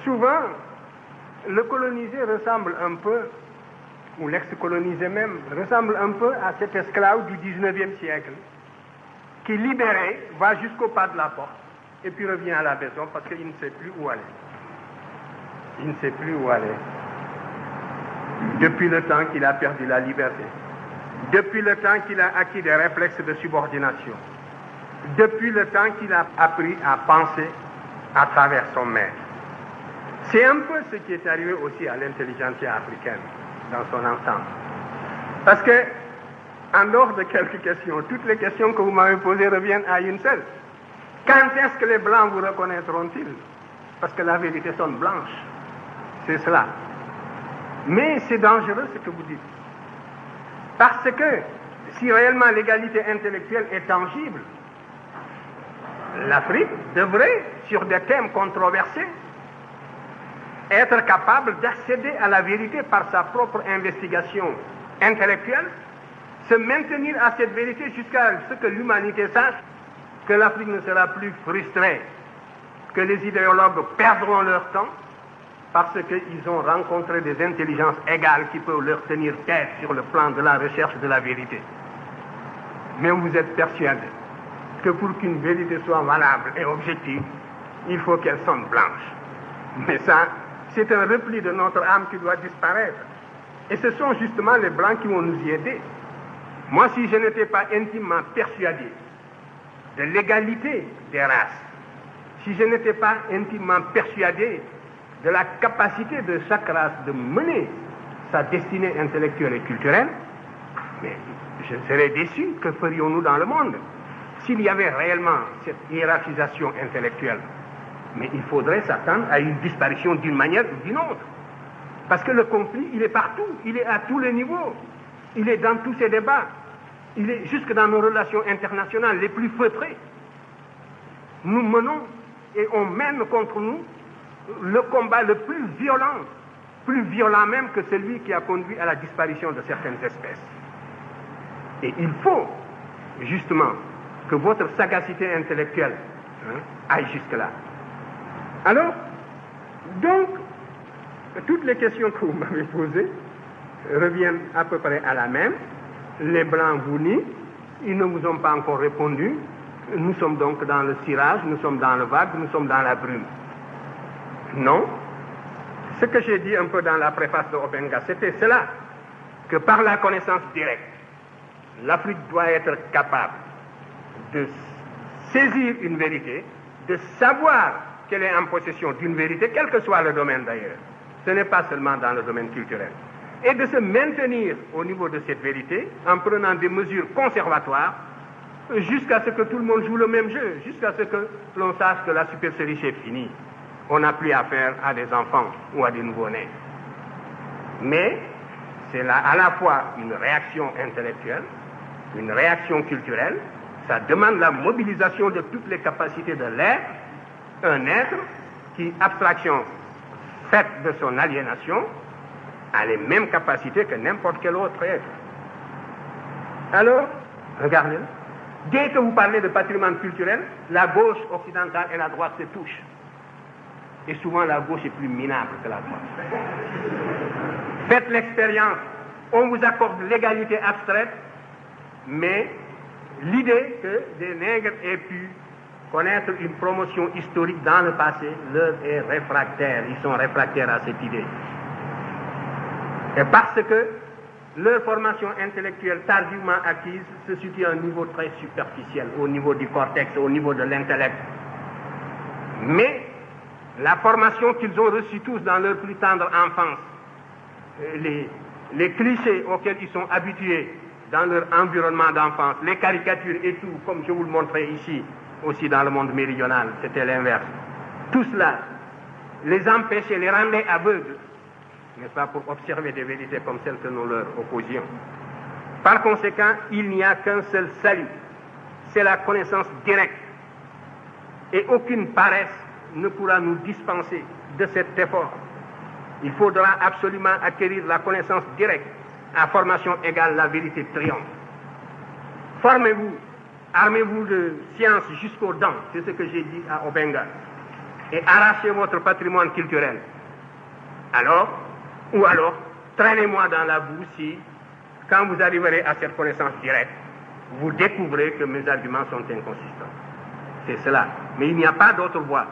Souvent, le colonisé ressemble un peu, ou l'ex-colonisé même, ressemble un peu à cet esclave du 19e siècle, qui libéré va jusqu'au pas de la porte, et puis revient à la maison parce qu'il ne sait plus où aller. Il ne sait plus où aller. Depuis le temps qu'il a perdu la liberté, depuis le temps qu'il a acquis des réflexes de subordination, depuis le temps qu'il a appris à penser à travers son maître. C'est un peu ce qui est arrivé aussi à l'intelligentsia africaine dans son ensemble. Parce que, en dehors de quelques questions, toutes les questions que vous m'avez posées reviennent à une seule. Quand est-ce que les Blancs vous reconnaîtront-ils? Parce que la vérité sonne blanche. C'est cela. Mais c'est dangereux ce que vous dites. Parce que si réellement l'égalité intellectuelle est tangible, l'Afrique devrait, sur des thèmes controversés, être capable d'accéder à la vérité par sa propre investigation intellectuelle, se maintenir à cette vérité jusqu'à ce que l'humanité sache que l'Afrique ne sera plus frustrée, que les idéologues perdront leur temps parce qu'ils ont rencontré des intelligences égales qui peuvent leur tenir tête sur le plan de la recherche de la vérité. Mais vous êtes persuadés que pour qu'une vérité soit valable et objective, il faut qu'elle sonne blanche. Mais ça, c'est un repli de notre âme qui doit disparaître. Et ce sont justement les Blancs qui vont nous y aider. Moi, si je n'étais pas intimement persuadé de l'égalité des races, si je n'étais pas intimement persuadé de la capacité de chaque race de mener sa destinée intellectuelle et culturelle, mais je serais déçu. Que ferions-nous dans le monde s'il y avait réellement cette hiérarchisation intellectuelle? Mais il faudrait s'attendre à une disparition d'une manière ou d'une autre. Parce que le conflit, il est partout, il est à tous les niveaux, il est dans tous ces débats, il est jusque dans nos relations internationales les plus feutrées. Nous menons et on mène contre nous le combat le plus violent même que celui qui a conduit à la disparition de certaines espèces. Et il faut justement que votre sagacité intellectuelle aille jusque-là. Alors, donc, toutes les questions que vous m'avez posées reviennent à peu près à la même. Les Blancs vous nient, ils ne vous ont pas encore répondu. Nous sommes donc dans le cirage, nous sommes dans le vague, nous sommes dans la brume. Non. Ce que j'ai dit un peu dans la préface de Obenga, c'était cela, que par la connaissance directe, l'Afrique doit être capable de saisir une vérité, de savoir qu'elle est en possession d'une vérité, quel que soit le domaine d'ailleurs. Ce n'est pas seulement dans le domaine culturel. Et de se maintenir au niveau de cette vérité en prenant des mesures conservatoires jusqu'à ce que tout le monde joue le même jeu, jusqu'à ce que l'on sache que la supercherie est finie. On n'a plus affaire à des enfants ou à des nouveau-nés. Mais c'est là à la fois une réaction intellectuelle, une réaction culturelle, ça demande la mobilisation de toutes les capacités de l'être, un être qui, abstraction faite de son aliénation, a les mêmes capacités que n'importe quel autre être. Alors, regardez, dès que vous parlez de patrimoine culturel, la gauche occidentale et la droite se touchent. Et souvent, la gauche est plus minable que la droite. Faites l'expérience. On vous accorde l'égalité abstraite, mais l'idée que des nègres aient pu connaître une promotion historique dans le passé leur est réfractaire. Ils sont réfractaires à cette idée. Et parce que leur formation intellectuelle tardivement acquise se situe à un niveau très superficiel, au niveau du cortex, au niveau de l'intellect. Mais la formation qu'ils ont reçue tous dans leur plus tendre enfance, les clichés auxquels ils sont habitués dans leur environnement d'enfance, les caricatures et tout, comme je vous le montrais ici, aussi dans le monde méridional, c'était l'inverse. Tout cela les empêchait, les rendait aveugles, n'est-ce pas, pour observer des vérités comme celles que nous leur opposions. Par conséquent, il n'y a qu'un seul salut, c'est la connaissance directe. Et aucune paresse ne pourra nous dispenser de cet effort. Il faudra absolument acquérir la connaissance directe. À formation égale, la vérité triomphe. Formez-vous, armez-vous de science jusqu'aux dents, c'est ce que j'ai dit à Obenga. et arrachez votre patrimoine culturel. Alors, traînez-moi dans la boue si, quand vous arriverez à cette connaissance directe, vous découvrez que mes arguments sont inconsistants. C'est cela. Mais il n'y a pas d'autre voie.